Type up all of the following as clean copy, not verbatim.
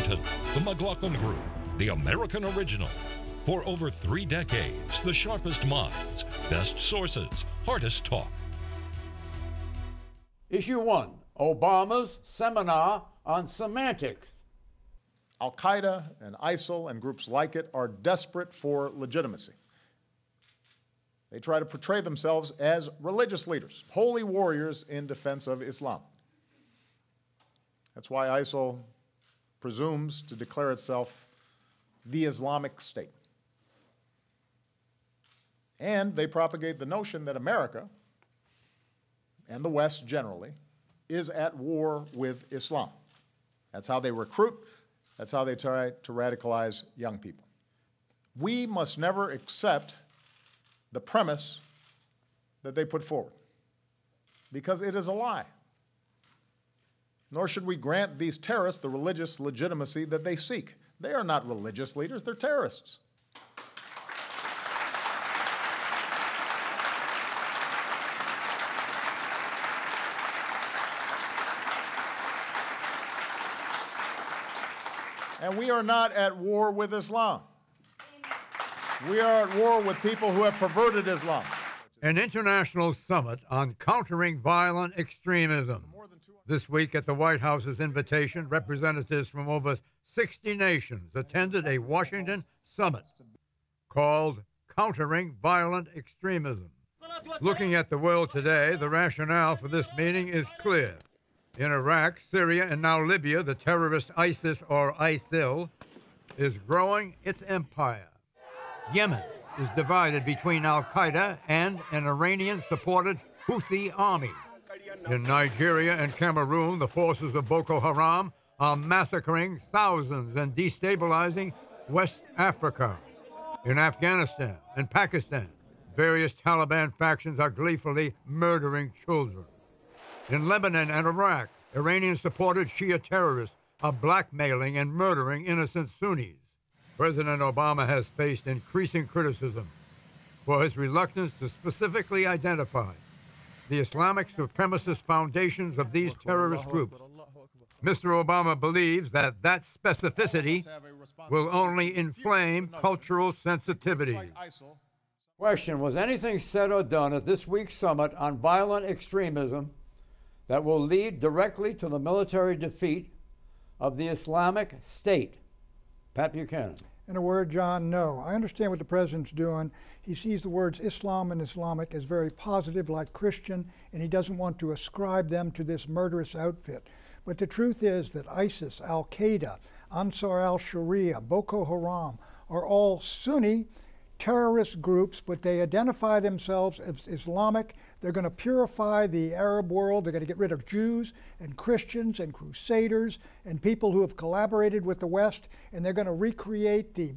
Washington, the McLaughlin Group, the American original. For over 3 decades, the sharpest minds, best sources, hardest talk. Issue 1, Obama's seminar on semantics. Al-Qaeda and ISIL and groups like it are desperate for legitimacy. They try to portray themselves as religious leaders, holy warriors in defense of Islam. That's why ISIL presumes to declare itself the Islamic State. And they propagate the notion that America, and the West generally, is at war with Islam. That's how they recruit. That's how they try to radicalize young people. We must never accept the premise that they put forward, because it is a lie. Nor should we grant these terrorists the religious legitimacy that they seek. They are not religious leaders, they're terrorists. And we are not at war with Islam. We are at war with people who have perverted Islam. An international summit on countering violent extremism. This week, at the White House's invitation, representatives from over 60 nations attended a Washington summit called Countering Violent Extremism. Looking at the world today, the rationale for this meeting is clear. In Iraq, Syria, and now Libya, the terrorist ISIS or ISIL is growing its empire. Yemen is divided between Al-Qaeda and an Iranian-supported Houthi army. In Nigeria and Cameroon, the forces of Boko Haram are massacring thousands and destabilizing West Africa. In Afghanistan and Pakistan, various Taliban factions are gleefully murdering children. In Lebanon and Iraq, Iranian-supported Shia terrorists are blackmailing and murdering innocent Sunnis. President Obama has faced increasing criticism for his reluctance to specifically identify the Islamic supremacist foundations of these terrorist groups. Mr. Obama believes that specificity will only inflame cultural sensitivity. Question, was anything said or done at this week's summit on violent extremism that will lead directly to the military defeat of the Islamic State? Pat Buchanan. In a word, John, no. I understand what the president's doing. He sees the words Islam and Islamic as very positive, like Christian, and he doesn't want to ascribe them to this murderous outfit. But the truth is that ISIS, Al-Qaeda, Ansar al-Sharia, Boko Haram are all Sunni terrorist groups, but they identify themselves as Islamic. They're going to purify the Arab world. They're going to get rid of Jews and Christians and crusaders and people who have collaborated with the West, and they're going to recreate the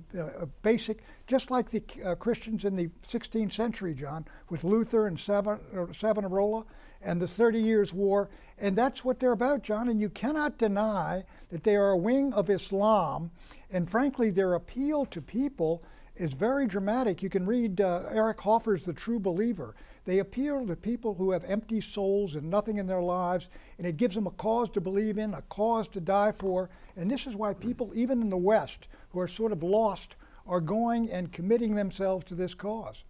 basic, just like the Christians in the 16th century, John, with Luther and Savonarola and the 30 Years' War. And that's what they're about, John, and you cannot deny that they are a wing of Islam, and frankly, their appeal to people is very dramatic. You can read Eric Hoffer's The True Believer. They appeal to people who have empty souls and nothing in their lives, and it gives them a cause to believe in, a cause to die for. And this is why people, even in the West, who are sort of lost, are going and committing themselves to this cause.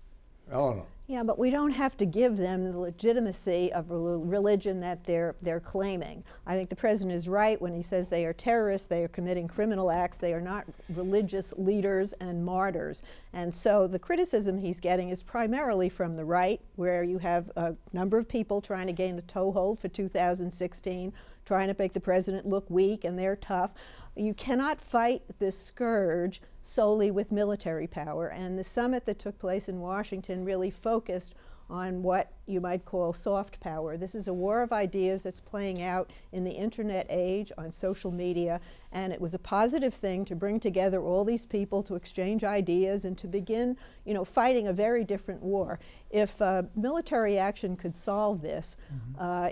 Eleanor. Yeah, but we don't have to give them the legitimacy of a religion that they're claiming. I think the president is right when he says they are terrorists, they are committing criminal acts, they are not religious leaders and martyrs. And so the criticism he's getting is primarily from the right, where you have a number of people trying to gain a toehold for 2016, trying to make the president look weak, and they're tough. You cannot fight this scourge solely with military power, and the summit that took place in Washington really focused on what you might call soft power. This is a war of ideas that's playing out in the internet age, on social media, and it was a positive thing to bring together all these people to exchange ideas and to begin, fighting a very different war. If military action could solve this,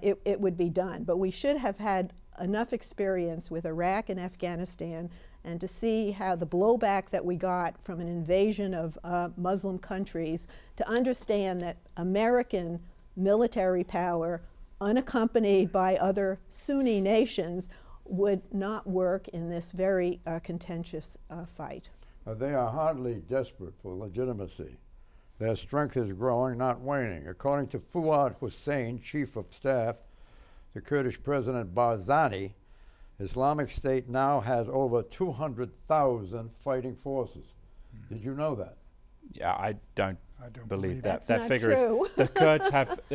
it would be done. But we should have had enough experience with Iraq and Afghanistan, and to see how the blowback that we got from an invasion of Muslim countries, to understand that American military power, unaccompanied by other Sunni nations, would not work in this very contentious fight. They are hardly desperate for legitimacy. Their strength is growing, not waning. According to Fuad Hussein, Chief of Staff to Kurdish President Barzani, Islamic State now has over 200,000 fighting forces. Did you know that? Yeah, I don't believe that. That's That not figure true. is the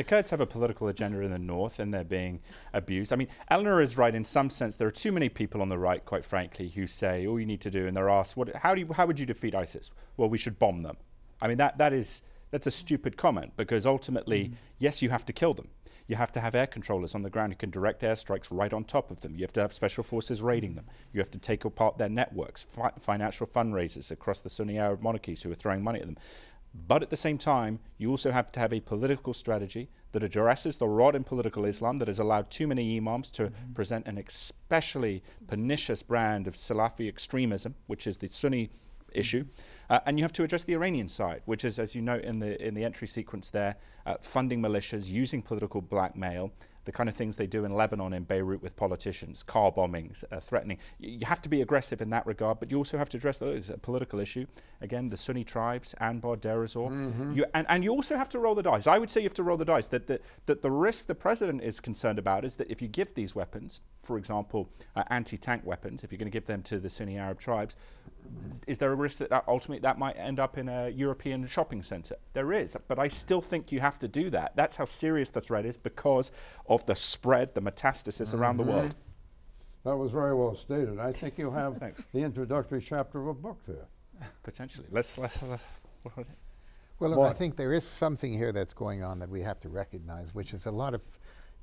Kurds have a political agenda in the north, and they're being abused. I mean, Eleanor is right in some sense. There are too many people on the right, quite frankly, who say all you need to do, and they're asked, how would you defeat ISIS? Well, we should bomb them. I mean, that's a stupid comment, because ultimately, yes, you have to kill them. You have to have air controllers on the ground who can direct airstrikes right on top of them. You have to have special forces raiding them. You have to take apart their networks, financial fundraisers across the Sunni Arab monarchies who are throwing money at them. But at the same time, you also have to have a political strategy that addresses the rot in political Islam that has allowed too many imams to present an especially pernicious brand of Salafi extremism, which is the Sunni issue. And you have to address the Iranian side, which is, as you note in the entry sequence there, funding militias, using political blackmail, the kind of things they do in Lebanon, in Beirut with politicians, car bombings, threatening. You have to be aggressive in that regard, but you also have to address it's a political issue. Again, the Sunni tribes, Anbar, Deir ez-Zor. And you also have to roll the dice. I would say you have to roll the dice. That the risk the president is concerned about is that if you give these weapons, for example, anti-tank weapons, if you're going to give them to the Sunni Arab tribes, is there a risk that ultimately that might end up in a European shopping centre? There is, but I still think you have to do that. That's how serious the threat is, because of the spread, the metastasis around the world. That was very well stated. I think you have the introductory chapter of a book there. Potentially. Let's what was it? Well, look, I think there is something here that's going on that we have to recognize, which is a lot of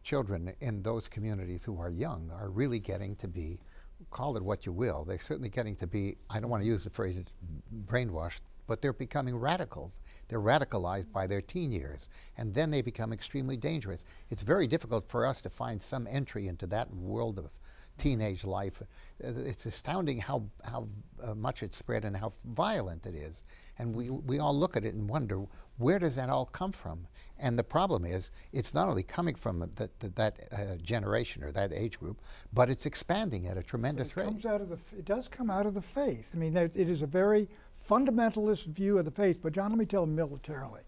children in those communities who are young are really getting to be, call it what you will, they're certainly getting to be, I don't want to use the phrase brainwashed, but they're becoming radicals. They're radicalized by their teen years, and then they become extremely dangerous. It's very difficult for us to find some entry into that world of teenage life. It's astounding how much it's spread and how violent it is. And we all look at it and wonder, where does that all come from? And the problem is, it's not only coming from that generation or that age group, but it's expanding at a tremendous rate. It does come out of the faith. I mean, it is a very fundamentalist view of the faith. But John, let me tell you militarily.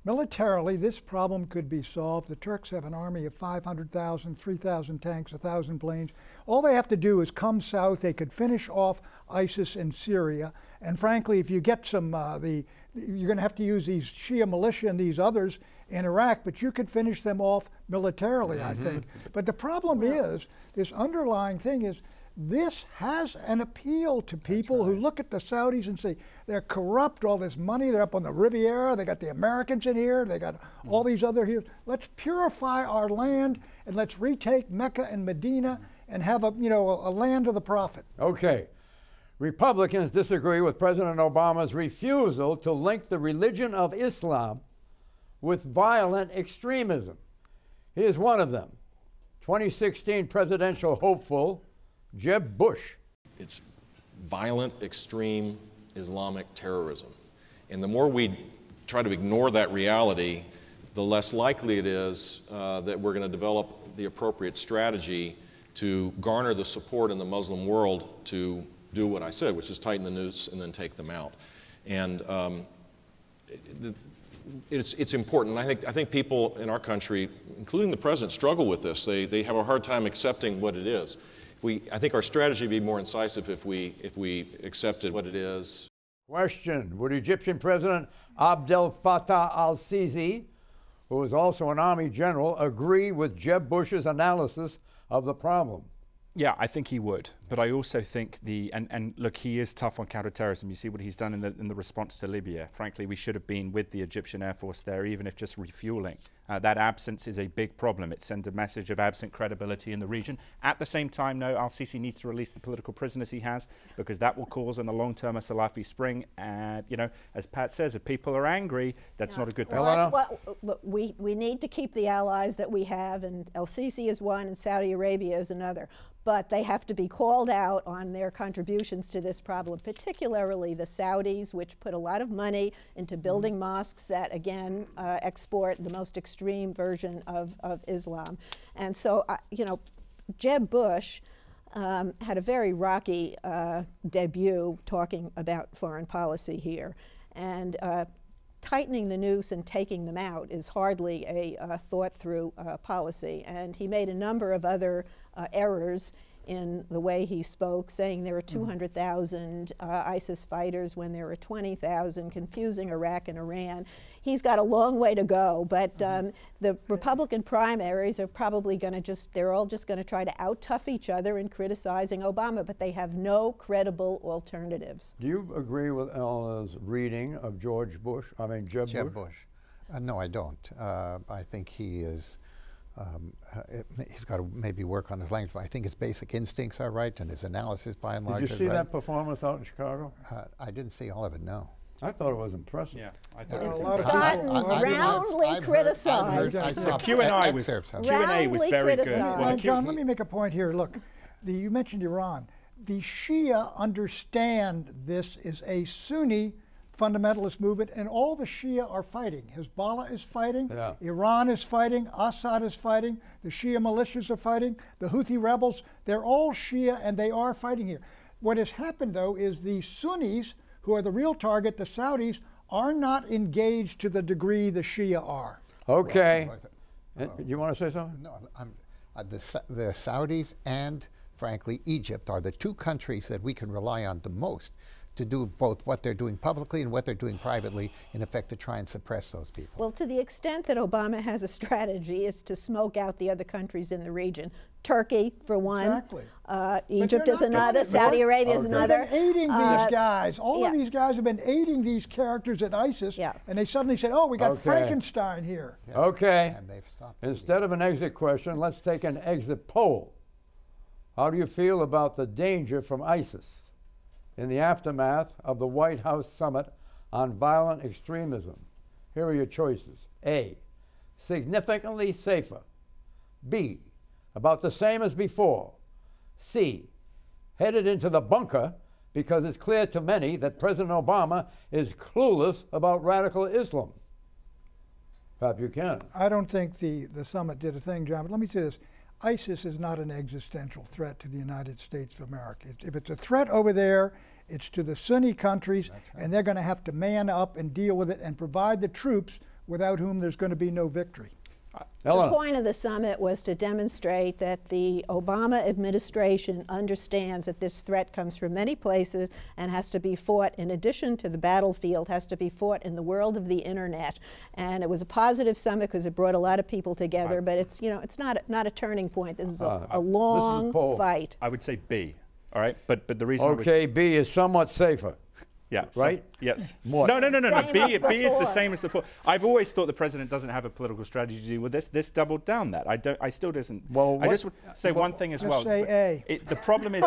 Militarily, this problem could be solved. The Turks have an army of 500,000, 3,000 tanks, 1,000 planes. All they have to do is come south. They could finish off ISIS in Syria. And frankly, if you get some, you're going to have to use these Shia militia and these others in Iraq, but you could finish them off militarily, I think. But the problem is, this underlying thing is, this has an appeal to people who look at the Saudis and say, they're corrupt, all this money, they're up on the Riviera, they got the Americans in here, they got all these other here. Let's purify our land and let's retake Mecca and Medina and have a land of the prophet. Okay. Republicans disagree with President Obama's refusal to link the religion of Islam with violent extremism. Here's one of them. 2016 presidential hopeful, Jeb Bush. It's violent, extreme Islamic terrorism. And the more we try to ignore that reality, the less likely it is that we're going to develop the appropriate strategy to garner the support in the Muslim world to do what I said, which is tighten the noose and then take them out. And it's important. I think people in our country, including the president, struggle with this. They have a hard time accepting what it is. I think our strategy would be more incisive if we accepted what it is. Question: would Egyptian President Abdel Fattah al-Sisi, who is also an army general, agree with Jeb Bush's analysis of the problem? Yeah, I think he would. But I also think and look, he is tough on counterterrorism. You see what he's done in the response to Libya. Frankly, we should have been with the Egyptian Air Force there, even if just refueling. That absence is a big problem. It sends a message of absent credibility in the region. At the same time, no, al-Sisi needs to release the political prisoners he has, because that will cause in the long term a Salafi spring. And, as Pat says, if people are angry, that's not a good thing. Well, look, we need to keep the allies that we have, and al-Sisi is one and Saudi Arabia is another. But they have to be called out on their contributions to this problem, particularly the Saudis, which put a lot of money into building mosques that, again, export the most extreme version of Islam. And so, Jeb Bush had a very rocky debut talking about foreign policy here. And tightening the noose and taking them out is hardly a thought-through policy. And he made a number of other errors in the way he spoke, saying there are 200,000 ISIS fighters when there are 20,000, confusing Iraq and Iran. He's got a long way to go, but the Republican primaries are probably going to they're all just going to try to out-tough each other in criticizing Obama, but they have no credible alternatives. Do you agree with Eleanor's reading of Jeb Bush? No, I don't. I think he is, he's got to maybe work on his language, but I think his basic instincts are right and his analysis by and large is right. Did you see that performance out in Chicago? I didn't see all of it, no. I thought it was impressive. Yeah, I thought it's gotten roundly criticized. The Q&A was very good. Well, John, let me make a point here. Look, you mentioned Iran. The Shia understand this is a Sunni fundamentalist movement, and all the Shia are fighting. Hezbollah is fighting, Iran is fighting, Assad is fighting, the Shia militias are fighting, the Houthi rebels, they're all Shia and they are fighting here. What has happened, though, is the Sunnis, who are the real target, the Saudis, are not engaged to the degree the Shia are. Okay. You want to say something? No, the Saudis and, frankly, Egypt are the two countries that we can rely on the most to do both what they're doing publicly and what they're doing privately, in effect, to try and suppress those people. Well, to the extent that Obama has a strategy, is to smoke out the other countries in the region. Turkey, for one. Exactly. Egypt is another. Saudi Arabia is another. They've been aiding these guys. All of these guys have been aiding these characters at ISIS, and they suddenly said, oh, we got Frankenstein here. Yes. Okay. And they've stopped. Instead of an exit question, let's take an exit poll. How do you feel about the danger from ISIS in the aftermath of the White House summit on violent extremism? Here are your choices. A, significantly safer. B, about the same as before. C, headed into the bunker because it's clear to many that President Obama is clueless about radical Islam. Pat Buchanan. I don't think the summit did a thing, John, but let me say this. ISIS is not an existential threat to the United States of America. If it's a threat over there, it's to the Sunni countries, and they're going to have to man up and deal with it and provide the troops without whom there's going to be no victory. The point of the summit was to demonstrate that the Obama administration understands that this threat comes from many places and has to be fought, in addition to the battlefield, has to be fought in the world of the internet. And it was a positive summit because it brought a lot of people together, but it's, you know, it's not a turning point. This is a long fight. I would say B. All right, but the reason. Okay, B is somewhat safer. Yeah. Right? Yes. More. No. B is the same as the. I've always thought the president doesn't have a political strategy to do with this. This doubled down that. I still doesn't. Well, I just would say one thing as well. Say A. The problem is,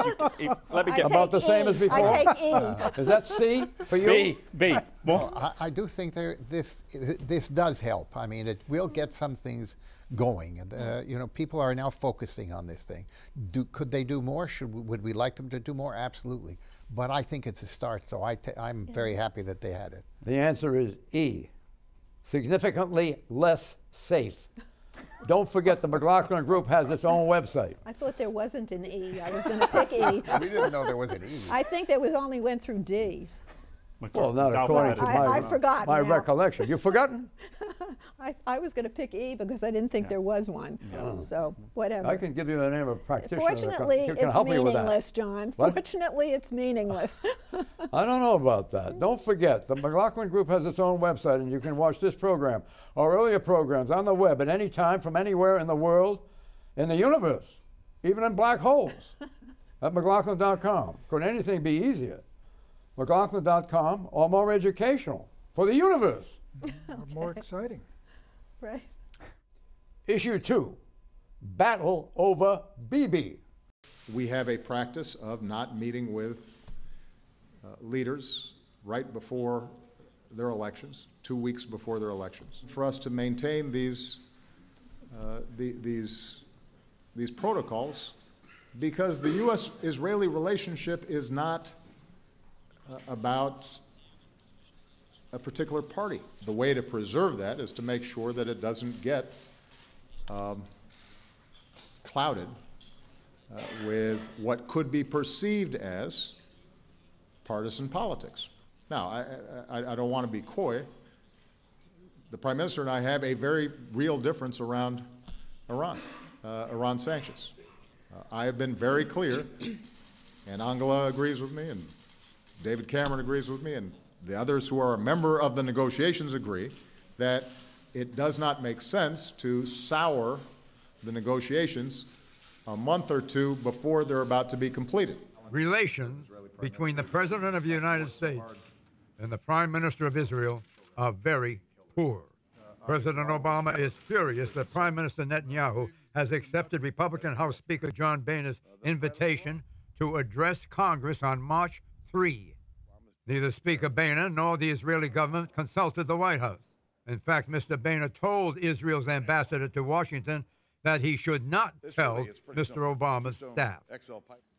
let me get about the same as before. I take E. Is that C for you? B. Well, I do think this does help. I mean, it will get some things going. You know, people are now focusing on this thing. Could they do more? Would we like them to do more? Absolutely. But I think it's a start, so I'm very happy that they had it. The answer is E, significantly less safe. Don't forget the McLaughlin Group has its own website. I thought there wasn't an E. I was going to pick E. We didn't know there was an E. I think there was only went through D. Well, not according to my recollection. You've forgotten? I was going to pick E because I didn't think there was one. So whatever. I can give you the name of a practitioner. Fortunately, it's meaningless, John. What? Fortunately, it's meaningless. I don't know about that. Don't forget, the McLaughlin Group has its own website, and you can watch this program or earlier programs on the web at any time from anywhere in the world, in the universe, even in black holes, at McLaughlin.com. Could anything be easier? McLaughlin.com, or more educational for the universe. More exciting. Right. Issue 2, battle over BB. We have a practice of not meeting with leaders right before their elections, 2 weeks before their elections. For us to maintain these protocols, because the U.S.-Israeli relationship is not about a particular party. The way to preserve that is to make sure that it doesn't get clouded with what could be perceived as partisan politics. Now, I don't want to be coy. The Prime Minister and I have a very real difference around Iran sanctions. I have been very clear, and Angela agrees with me, and David Cameron agrees with me, and the others who are a member of the negotiations agree that it does not make sense to sour the negotiations a month or two before they're about to be completed. Relations between the President of the United States and the Prime Minister of Israel are very poor. President Obama is furious that Prime Minister Netanyahu has accepted Republican House Speaker John Boehner's invitation to address Congress on March 3. Neither Speaker Boehner nor the Israeli government consulted the White House. In fact, Mr. Boehner told Israel's ambassador to Washington that he should not tell Mr. Obama's staff.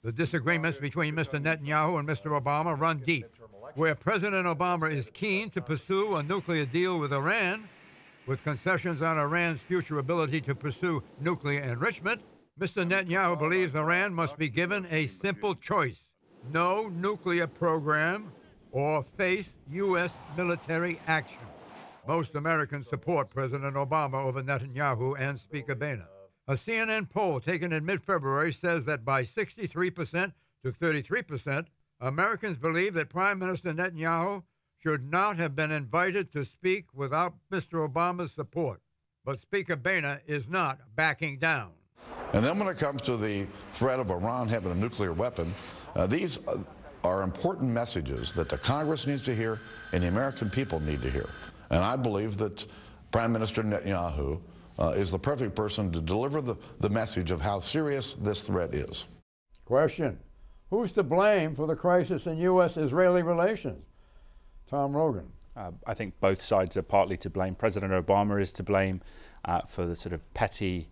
The disagreements between Mr. Netanyahu and Mr. Obama run deep. Where President Obama is keen to pursue a nuclear deal with Iran, with concessions on Iran's future ability to pursue nuclear enrichment, Mr. Netanyahu believes Iran must be given a simple choice: no nuclear program or face U.S. military action. Most Americans support President Obama over Netanyahu and Speaker Boehner. A CNN poll taken in mid-February says that by 63% to 33%, Americans believe that Prime Minister Netanyahu should not have been invited to speak without Mr. Obama's support. But Speaker Boehner is not backing down. And then when it comes to the threat of Iran having a nuclear weapon, these are important messages that the Congress needs to hear and the American people need to hear. And I believe that Prime Minister Netanyahu is the perfect person to deliver the message of how serious this threat is. Question: who's to blame for the crisis in U.S.-Israeli relations? Tom Rogan. I think both sides are partly to blame. President Obama is to blame for the sort of petty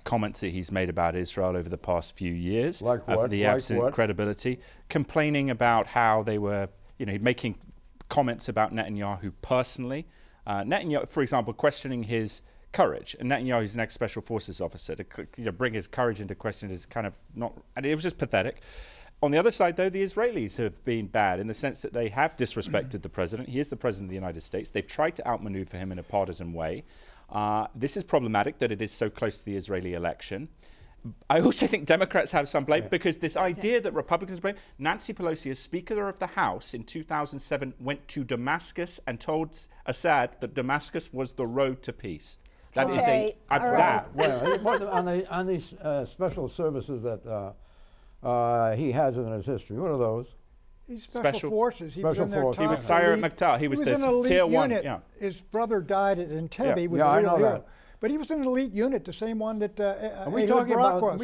comments that he's made about Israel over the past few years. Like what? For the absent credibility. Complaining about how they were, making comments about Netanyahu personally. Netanyahu, for example, questioning his courage. And Netanyahu is an ex-special forces officer. To bring his courage into question is kind of not, and it was just pathetic. On the other side, though, the Israelis have been bad in the sense that they have disrespected the president. He is the president of the United States. They've tried to outmaneuver him in a partisan way. This is problematic that it is so close to the Israeli election. I also think Democrats have some blame because this idea that Republicans blame. Nancy Pelosi, as Speaker of the House in 2007, went to Damascus and told Assad that Damascus was the road to peace. That is on these special services that he has in his history. What are those? He's special forces. He was in their He was Sire McTowell. He was this tier one. Yeah. His brother died at Entebbe. Yeah, I know that. But he was in an elite unit, the same one that Are we talking about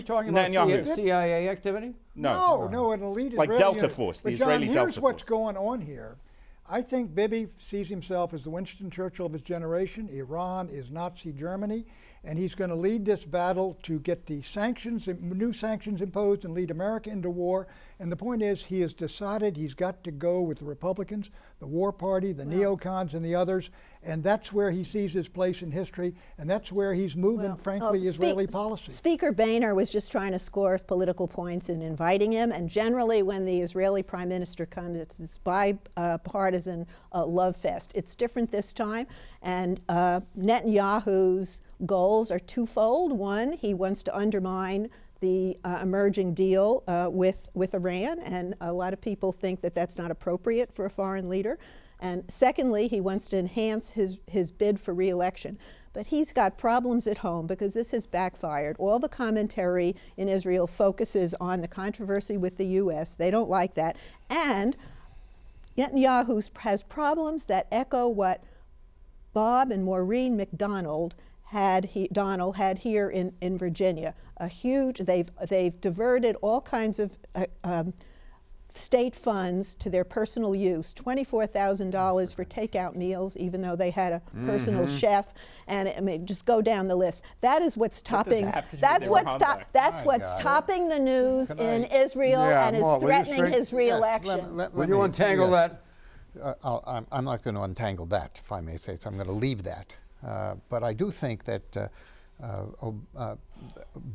CIA activity? No, an elite like Israeli Delta unit. Force, the but Israeli John, Delta here's what's Force. going on here. I think Bibi sees himself as the Winston Churchill of his generation. Iran is Nazi Germany, and he's going to lead this battle to get the sanctions, new sanctions imposed, and lead America into war. And the point is, he has decided he's got to go with the Republicans, the War Party, the neocons, and the others, and that's where he sees his place in history, and that's where he's moving, frankly, Israeli policy. Speaker Boehner was just trying to score political points in inviting him, and generally when the Israeli Prime Minister comes, it's this bipartisan love fest. It's different this time, and Netanyahu's goals are twofold. One, he wants to undermine the emerging deal with Iran, and a lot of people think that that's not appropriate for a foreign leader. And secondly, he wants to enhance his bid for re-election. But he's got problems at home because this has backfired. All the commentary in Israel focuses on the controversy with the U.S. They don't like that. And Netanyahu has problems that echo what Bob and Maureen McDonald had here in Virginia. A huge, they've diverted all kinds of state funds to their personal use, $24,000 for takeout meals, even though they had a personal chef, and I mean, just go down the list. That is what's topping. That's what's topping the news in Israel and is threatening his re-election. Will you untangle that? I'm not going to untangle that, if I may say so. I'm going to leave that. But I do think that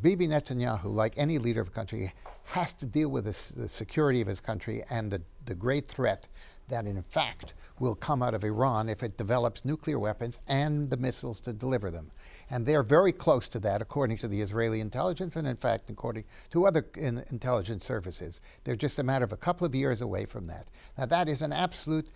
Bibi Netanyahu, like any leader of a country, has to deal with the security of his country and the great threat that in fact will come out of Iran if it develops nuclear weapons and the missiles to deliver them. And they're very close to that, according to the Israeli intelligence, and in fact, according to other intelligence services. They're just a matter of a couple of years away from that. Now, that is an absolute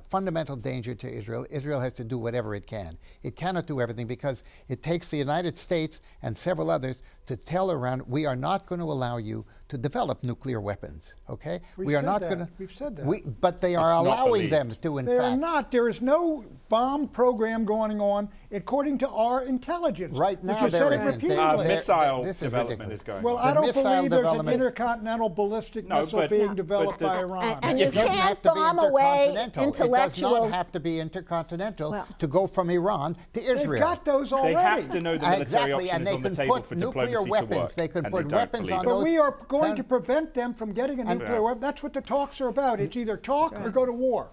fundamental danger to Israel. Israel has to do whatever it can. It cannot do everything because it takes the United States and several others to tell Iran, we are not going to allow you to develop nuclear weapons, okay? We are not going to. We've said that. But they are allowing them to, in fact. They are not. There is no bomb program going on according to our intelligence. Right now there isn't. Missile development is going on. Well, I don't believe there's an intercontinental ballistic missile being developed by Iran. And you can't bomb away intellectual. It does not have to be intercontinental to go from Iran to Israel. They've got those already. They have to know the military option is on the table for diplomacy to work. They can put weapons on those. But we are going to prevent them from getting a nuclear weapon. That's what the talks are about. It's either talk or go to war.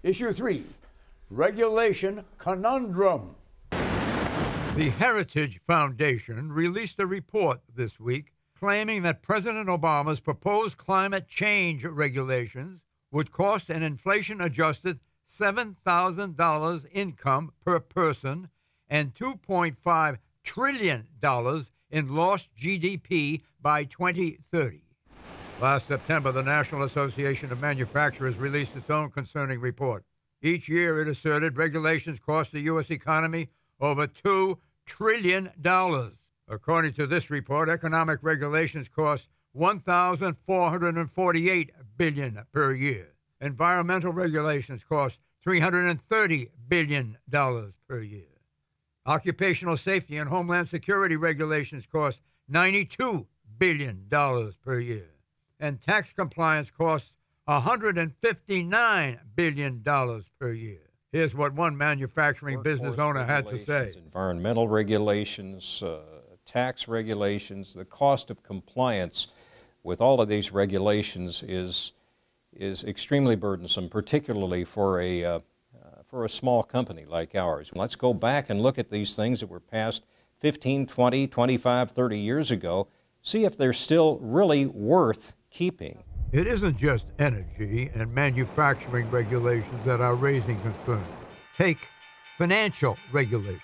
Issue 3, regulation conundrum. The Heritage Foundation released a report this week claiming that President Obama's proposed climate change regulations would cost an inflation-adjusted $7,000 income per person and $2.5 trillion in lost GDP by 2030. Last September, the National Association of Manufacturers released its own concerning report. Each year, it asserted regulations cost the U.S. economy over $2 trillion. According to this report, economic regulations cost $1,448 billion per year. Environmental regulations cost $330 billion per year. Occupational safety and homeland security regulations cost $92 billion per year. And tax compliance costs $159 billion per year. Here's what one manufacturing business owner had to say. Environmental regulations, tax regulations, the cost of compliance with all of these regulations is extremely burdensome, particularly for a small company like ours. Let's go back and look at these things that were passed 15, 20, 25, 30 years ago, see if they're still really worth keeping. It isn't just energy and manufacturing regulations that are raising concern. Take financial regulations,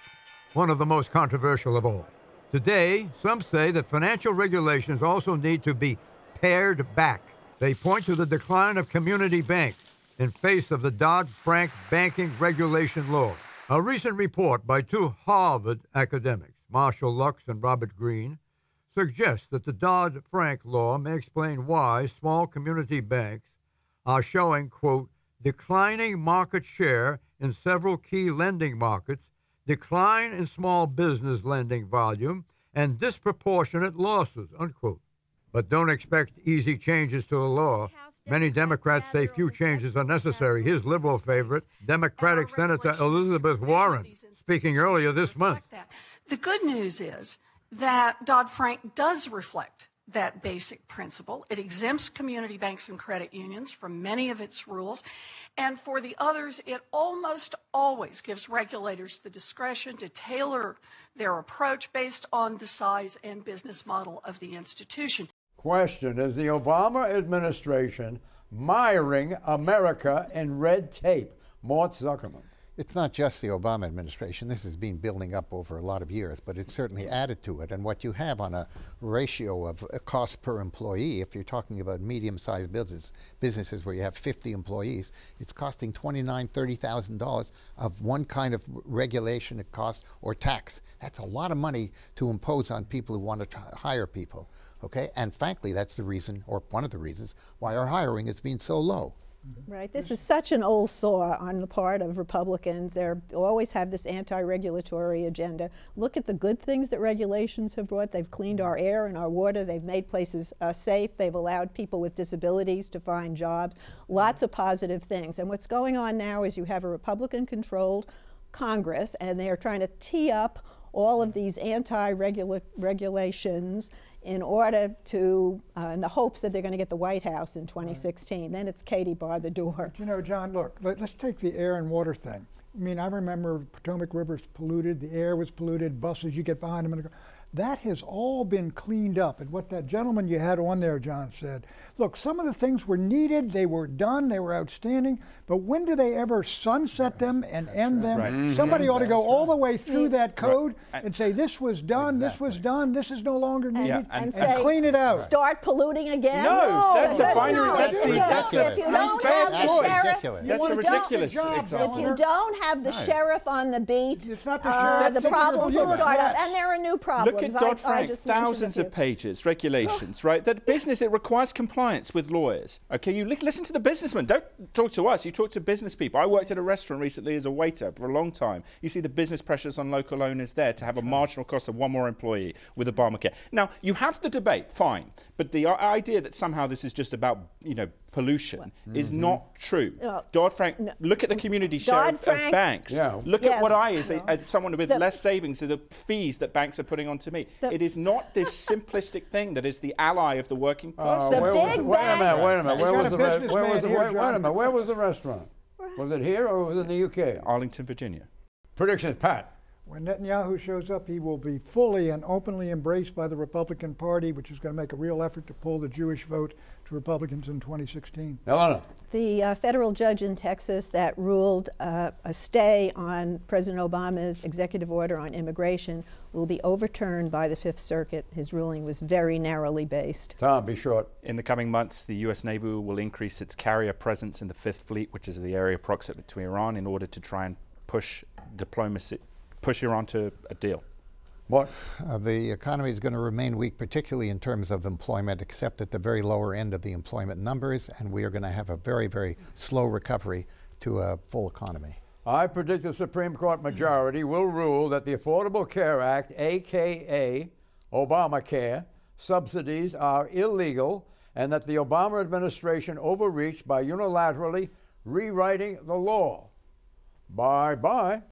one of the most controversial of all. Today, some say that financial regulations also need to be pared back. They point to the decline of community banks in face of the Dodd-Frank banking regulation law. A recent report by two Harvard academics, Marshall Lux and Robert Greene, suggests that the Dodd-Frank law may explain why small community banks are showing, quote, declining market share in several key lending markets, decline in small business lending volume, and disproportionate losses, unquote. But don't expect easy changes to the law. Many Democrats say few changes are necessary. Here's liberal favorite, Democratic Senator Elizabeth Warren, speaking earlier this month. The good news is that Dodd-Frank does reflect that basic principle. It exempts community banks and credit unions from many of its rules. And for the others, it almost always gives regulators the discretion to tailor their approach based on the size and business model of the institution. Question, is the Obama administration miring America in red tape? Mort Zuckerman. It's not just the Obama administration. This has been building up over a lot of years, but it's certainly added to it. And what you have on a ratio of a cost per employee, if you're talking about medium-sized businesses where you have 50 employees, it's costing $29,000, $30,000 of one kind of regulation it costs or tax. That's a lot of money to impose on people who want to hire people. Okay, and frankly, that's the reason, or one of the reasons, why our hiring has been so low. Right. This is such an old sore on the part of Republicans. They always have this anti-regulatory agenda. Look at the good things that regulations have brought. They've cleaned our air and our water. They've made places safe. They've allowed people with disabilities to find jobs. Lots of positive things. And what's going on now is you have a Republican-controlled Congress, and they are trying to tee up all of these anti-regulations in order to, in the hopes that they're going to get the White House in 2016. Then it's Katie bar the door. But you know, John, look, let's take the air and water thing. I mean, I remember Potomac River's polluted, the air was polluted, buses, you get behind them and go. That has all been cleaned up. And what that gentleman you had on there, John, said, look, some of the things were needed, they were done, they were outstanding, but when do they ever sunset them and end them? Right. Somebody ought to go all the way through that code Right. and say, this was done, this was done, this is no longer needed, and and clean it out. Start polluting again? No, that's a binary. No, That's if you don't have the sheriff, That's a ridiculous example. if you don't have the sheriff on the beat, It's not the sheriff. the problems will start up, Bureaucrats. and there are new problems. Look at Dodd-Frank, thousands of pages, regulations, right? That business, it requires compliance with lawyers. Okay, you listen to the businessmen. Don't talk to us. You talk to business people. I worked at a restaurant recently as a waiter for a long time. You see the business pressures on local owners there to have a marginal cost of one more employee with Obamacare. Now, you have the debate, fine, but the idea that somehow this is just about, pollution is not true. Dodd-Frank, look at the community share of banks. Yeah. Look at what as someone with less savings, the fees that banks are putting onto me. It is not this simplistic thing that is the ally of the working class. Wait a minute. Where was the restaurant? Was it here or was it in the UK? Arlington, Virginia. Predictions, Pat. When Netanyahu shows up, he will be fully and openly embraced by the Republican Party, which is going to make a real effort to pull the Jewish vote to Republicans in 2016. Elena. The federal judge in Texas that ruled a stay on President Obama's executive order on immigration will be overturned by the Fifth Circuit. His ruling was very narrowly based. Tom, be short. In the coming months, the U.S. Navy will increase its carrier presence in the Fifth Fleet, which is the area proximate to Iran, in order to try and push Iran to a deal. What? The economy is going to remain weak, particularly in terms of employment, except at the very lower end of the employment numbers, and we are going to have a very, very slow recovery to a full economy. I predict the Supreme Court majority will rule that the Affordable Care Act, a.k.a. Obamacare, subsidies are illegal and that the Obama administration overreached by unilaterally rewriting the law. Bye-bye.